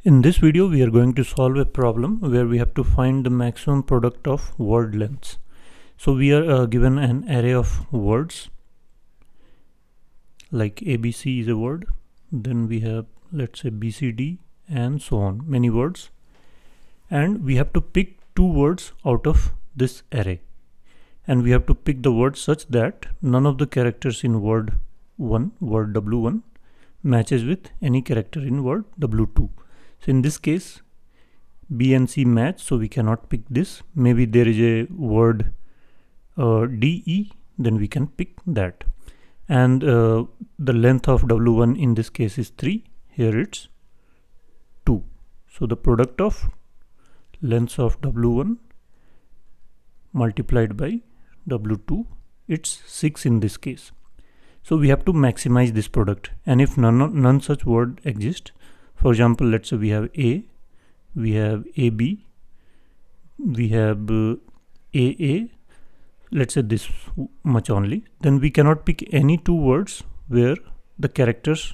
In this video, we are going to solve a problem where we have to find the maximum product of word lengths. So we are given an array of words, like ABC is a word, then we have, let's say, BCD and so on, many words, and we have to pick two words out of this array, and we have to pick the words such that none of the characters in word 1, word W1, matches with any character in word W2. So in this case, B and C match, so we cannot pick this. Maybe there is a word DE, then we can pick that. And the length of W1 in this case is 3, here it's 2. So the product of lengths of W1 multiplied by W2, it's 6 in this case. So we have to maximize this product, and if none such word exists, for example, let's say we have A, we have AB, we have AA, let's say this much only, then we cannot pick any two words where the characters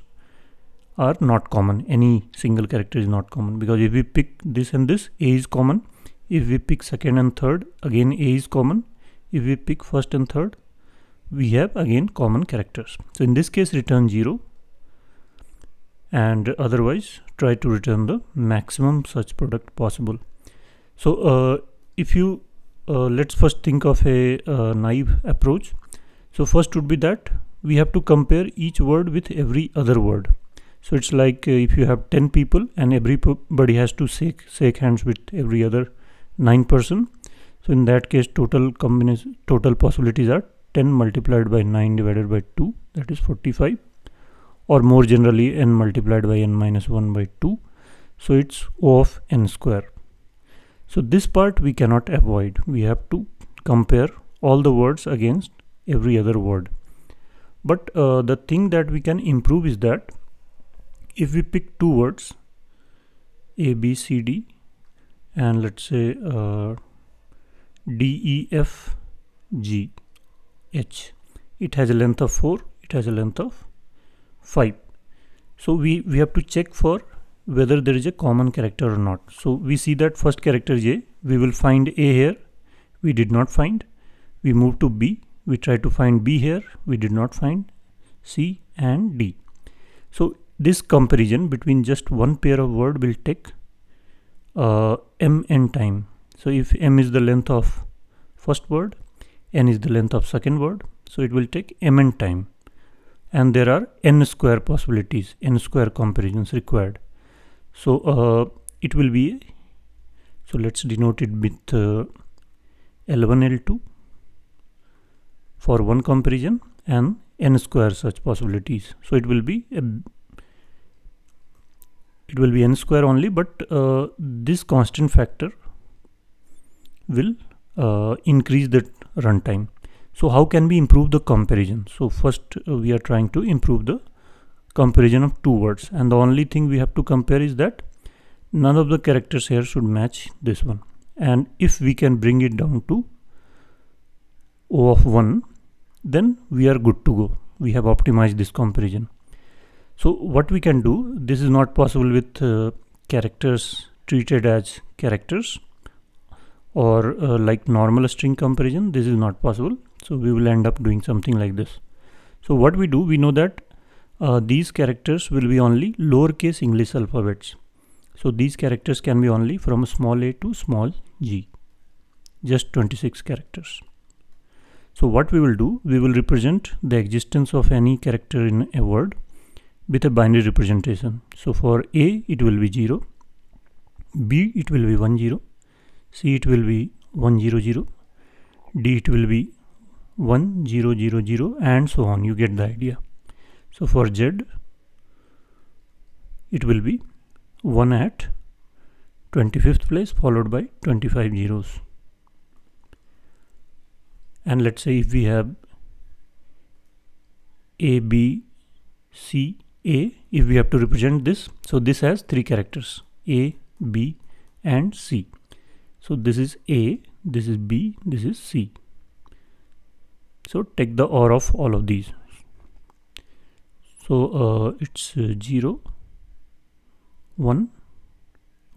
are not common. Any single character is not common, because if we pick this and this, A is common. If we pick second and third, again A is common. If we pick first and third, we have again common characters. So in this case, return 0. And otherwise try to return the maximum such product possible. So if you let's first think of a naive approach. So first would be that we have to compare each word with every other word. So it's like if you have 10 people and everybody has to shake hands with every other 9 person. So in that case, total possibilities are 10 multiplied by 9 divided by 2, that is 45. Or more generally, n multiplied by n minus 1 by 2. So it's O of n square. So this part we cannot avoid. We have to compare all the words against every other word. But the thing that we can improve is that if we pick two words, A, B, C, D, and let's say D, E, F, G, H. It has a length of 4, it has a length of 5. So we have to check for whether there is a common character or not. So we see that first character is A. We will find A here. We did not find. We move to B. We try to find B here. We did not find C and D. So this comparison between just one pair of word will take mn time. So if m is the length of first word, n is the length of second word, so it will take mn time. And there are n square possibilities, n square comparisons required. So it will be, so let's denote it with L1, L2 for one comparison and n square such possibilities. So it will be n square only, but this constant factor will increase the runtime. So how can we improve the comparison? So first we are trying to improve the comparison of two words, and the only thing we have to compare is that none of the characters here should match this one. And if we can bring it down to O of 1, then we are good to go. We have optimized this comparison. So what we can do, this is not possible with characters treated as characters, or like normal string comparison, this is not possible. So we will end up doing something like this. So what we do, we know that these characters will be only lowercase English alphabets. So these characters can be only from small a to small g, just 26 characters. So what we will do, we will represent the existence of any character in a word with a binary representation. So for A, it will be 0, B, it will be 1, 0, C, it will be 1, 0, 0, D, it will be 1, 0, 0, 0, and so on. You get the idea. So for Z, it will be 1 at 25th place followed by 25 zeros. And let's say if we have A, B, C, A, if we have to represent this, so this has 3 characters, A, B, and C. So this is A, this is B, this is C. So take the OR of all of these. So it's 0, 1,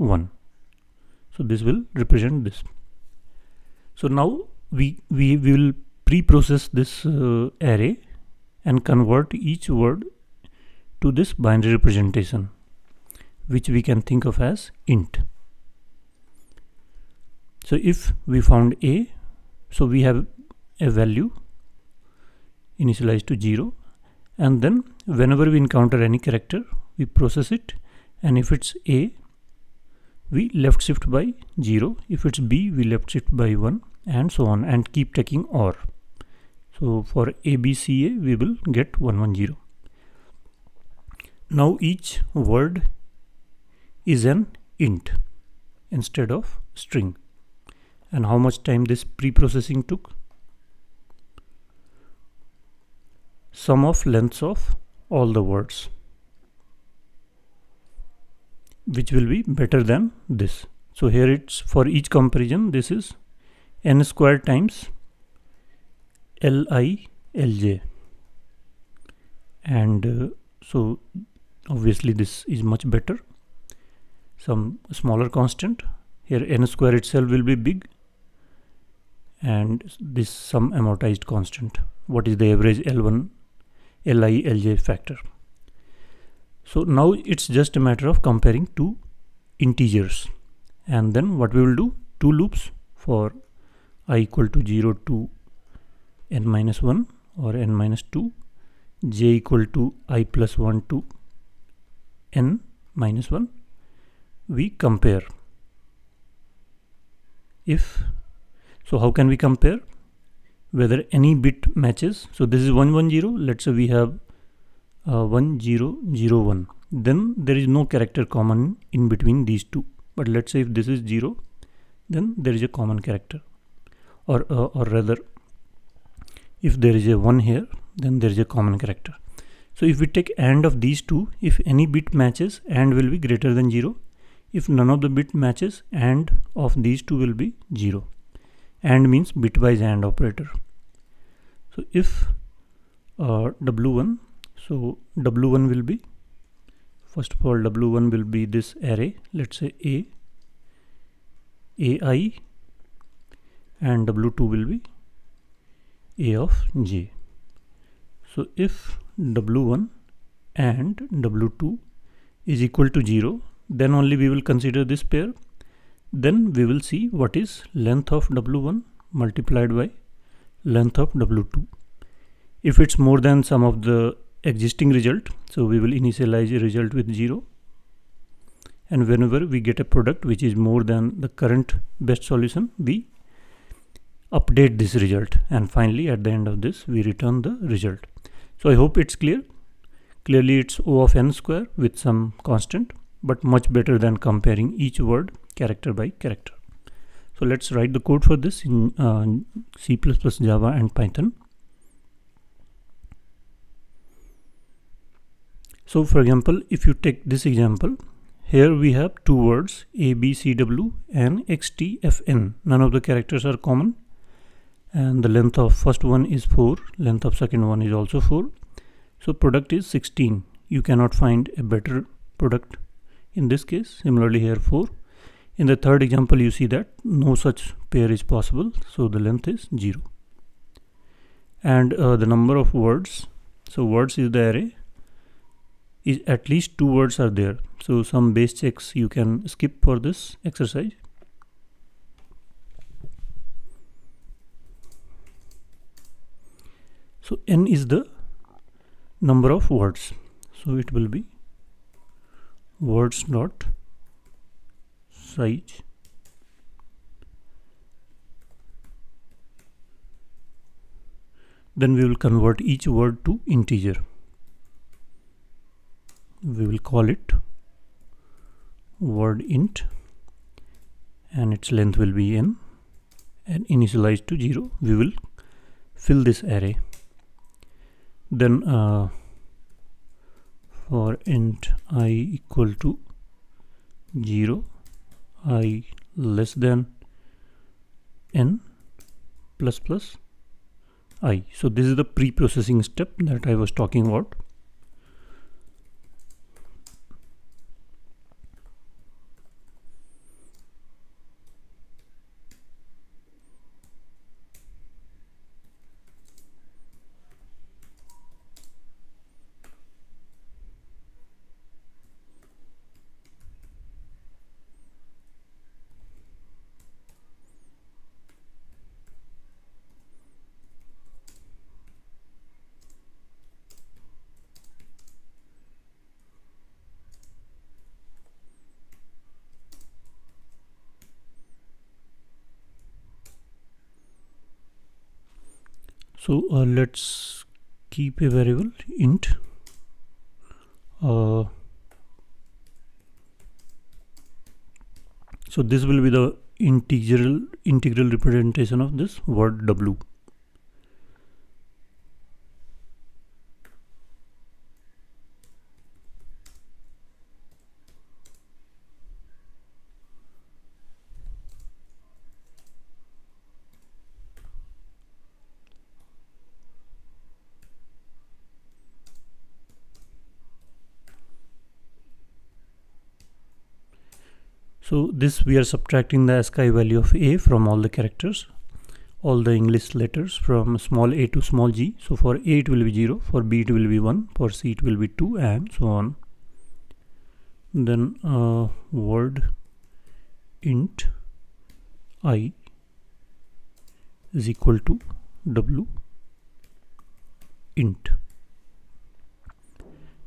1. So this will represent this. So now we will pre-process this array and convert each word to this binary representation, which we can think of as int. So if we found a, so we have a value initialized to 0, and then whenever we encounter any character, we process it, and if it's a, we left shift by 0, if it's b, we left shift by 1, and so on, and keep taking OR. So for ABCA, we will get 110. Now each word is an int instead of string. And how much time this pre-processing took? Sum of lengths of all the words, which will be better than this. So here it's for each comparison, this is n squared times LILJ, and so obviously this is much better. Some smaller constant here, n square itself will be big, and this some amortized constant. What is the average L1 LILJ factor? So now it's just a matter of comparing two integers, and then what we will do, two loops for I equal to 0 to n minus 1 or n minus 2, j equal to I plus 1 to n minus 1. We compare. If so, how can we compare? Whether any bit matches. So this is 110. Let's say we have 1001. Then there is no character common in between these two. But let's say if this is 0, then there is a common character. Or rather, if there is a 1 here, then there is a common character. So if we take AND of these two, if any bit matches, AND will be greater than 0. If none of the bit matches, AND of these two will be 0. AND means bitwise AND operator. So if W1, so W1 will be, first of all, W1 will be this array, let's say AI, and W2 will be A of J. So if W1 and W2 is equal to 0, then only we will consider this pair. Then we will see what is length of W1 multiplied by length of W2. If it's more than some of the existing result, so we will initialize a result with 0. And whenever we get a product which is more than the current best solution, we update this result. And finally, at the end of this, we return the result. So I hope it's clear. Clearly, it's O of n square with some constant, but much better than comparing each word character by character. So let's write the code for this in C++, Java and Python. So for example, if you take this example, here we have two words ABCW and XTFN. None of the characters are common, and the length of first one is 4, length of second one is also 4. So product is 16. You cannot find a better product in this case. Similarly here 4. In the third example, you see that no such pair is possible, so the length is 0. And the number of words, so words is the array, is at least 2 words are there. So some base checks you can skip for this exercise. So n is the number of words, so it will be words dot size then we will convert each word to integer. We will call it word int, and its length will be n, and initialized to 0. We will fill this array. Then for int I equal to 0, I less than n plus plus I. So this is the pre-processing step that I was talking about. So let's keep a variable int. So this will be the integral representation of this word W. So this we are subtracting the ASCII value of A from all the characters, all the English letters from small a to small g. So for A it will be 0, for B it will be 1, for C it will be 2, and so on. Then word int I is equal to W int.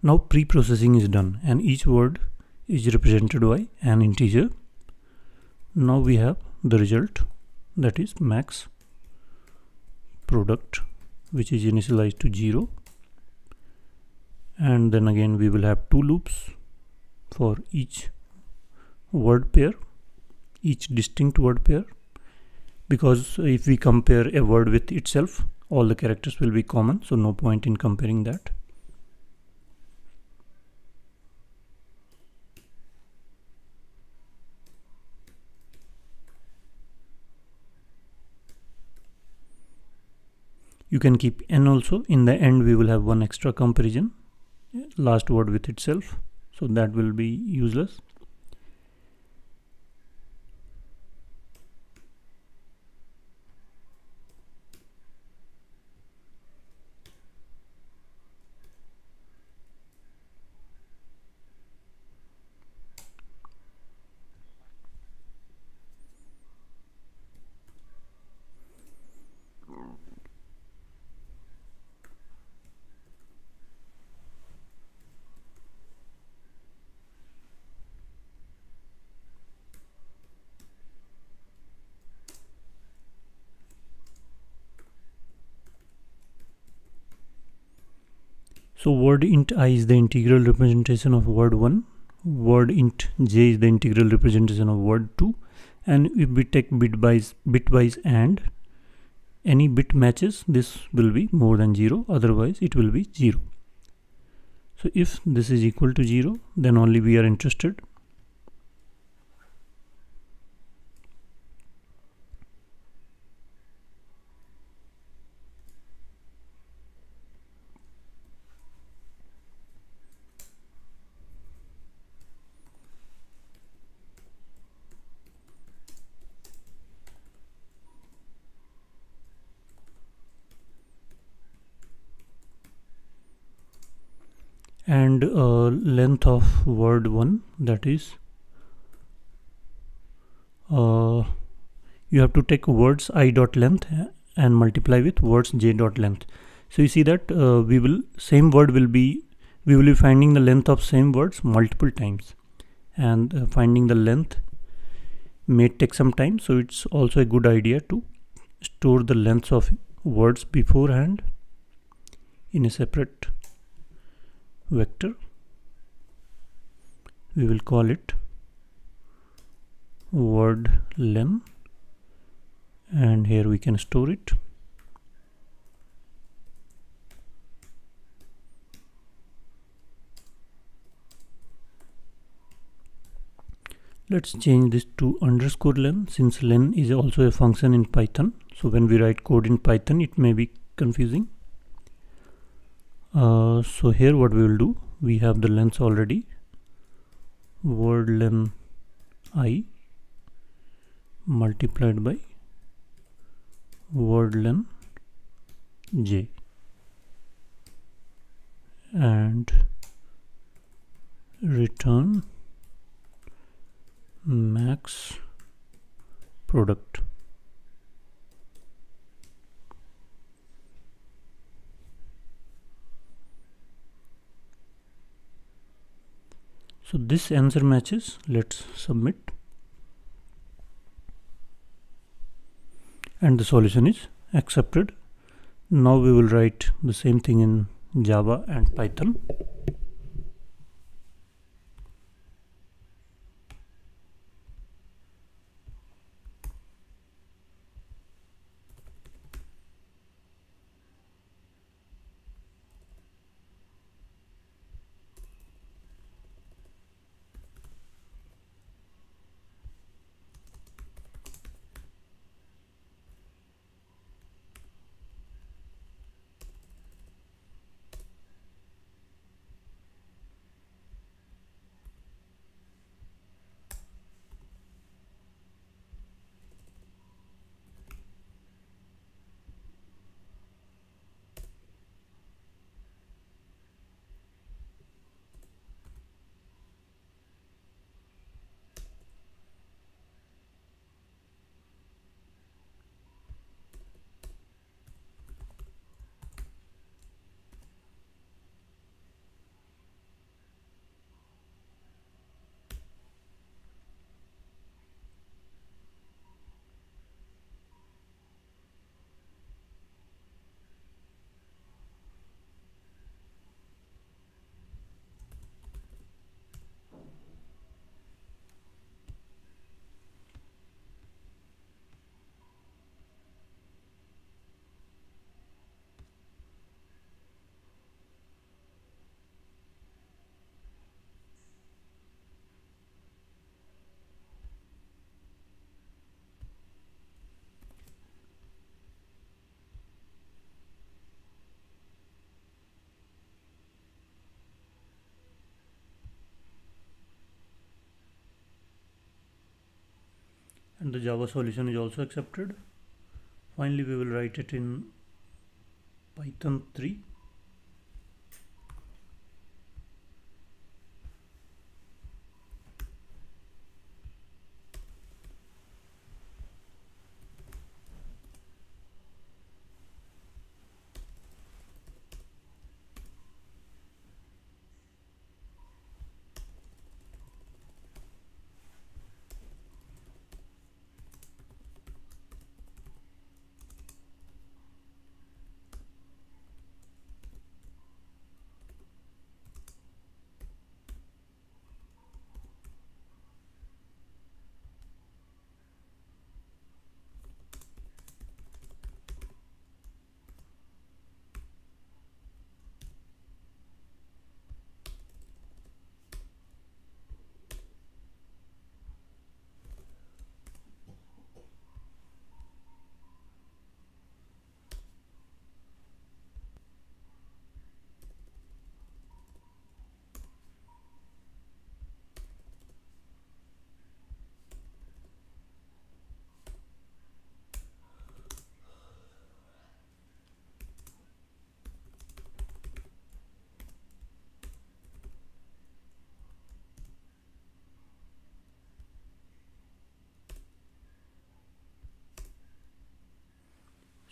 Now pre-processing is done and each word is represented by an integer. Now we have the result, that is max product, which is initialized to 0, and then again we will have 2 loops for each word pair, each distinct word pair, because if we compare a word with itself, all the characters will be common, so no point in comparing that. You can keep n also. In the end we will have one extra comparison, last word with itself, so that will be useless. So word int I is the integral representation of word 1, word int j is the integral representation of word 2, and if we take bitwise and any bit matches, this will be more than 0, otherwise it will be 0. So if this is equal to 0, then only we are interested. And length of word 1, that is you have to take words I dot length and multiply with words j dot length. So you see that we will be finding the length of same words multiple times, and finding the length may take some time, so it's also a good idea to store the lengths of words beforehand in a separate vector. We will call it word len, and here we can store it. Let's change this to underscore len, since len is also a function in Python, so when we write code in Python it may be confusing. So here what we will do, we have the lengths already, word len I multiplied by word len j, and return max product. So this answer matches. Let's submit, and the solution is accepted. Now we will write the same thing in Java and Python. And the Java solution is also accepted. Finally, we will write it in Python 3.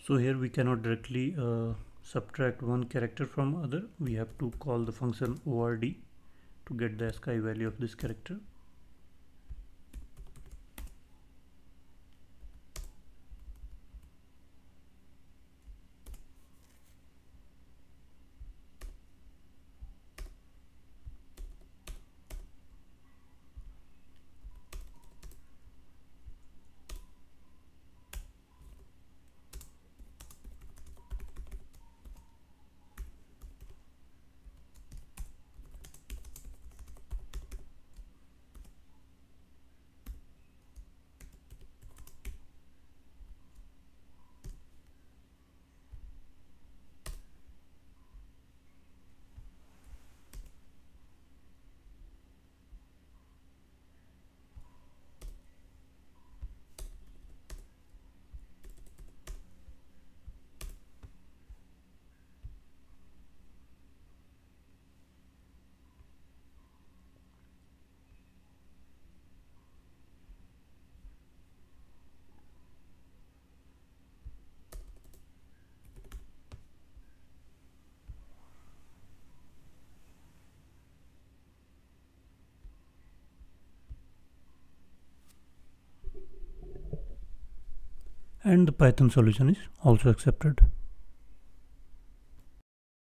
So here we cannot directly subtract one character from other. We have to call the function ord to get the ASCII value of this character. And the Python solution is also accepted.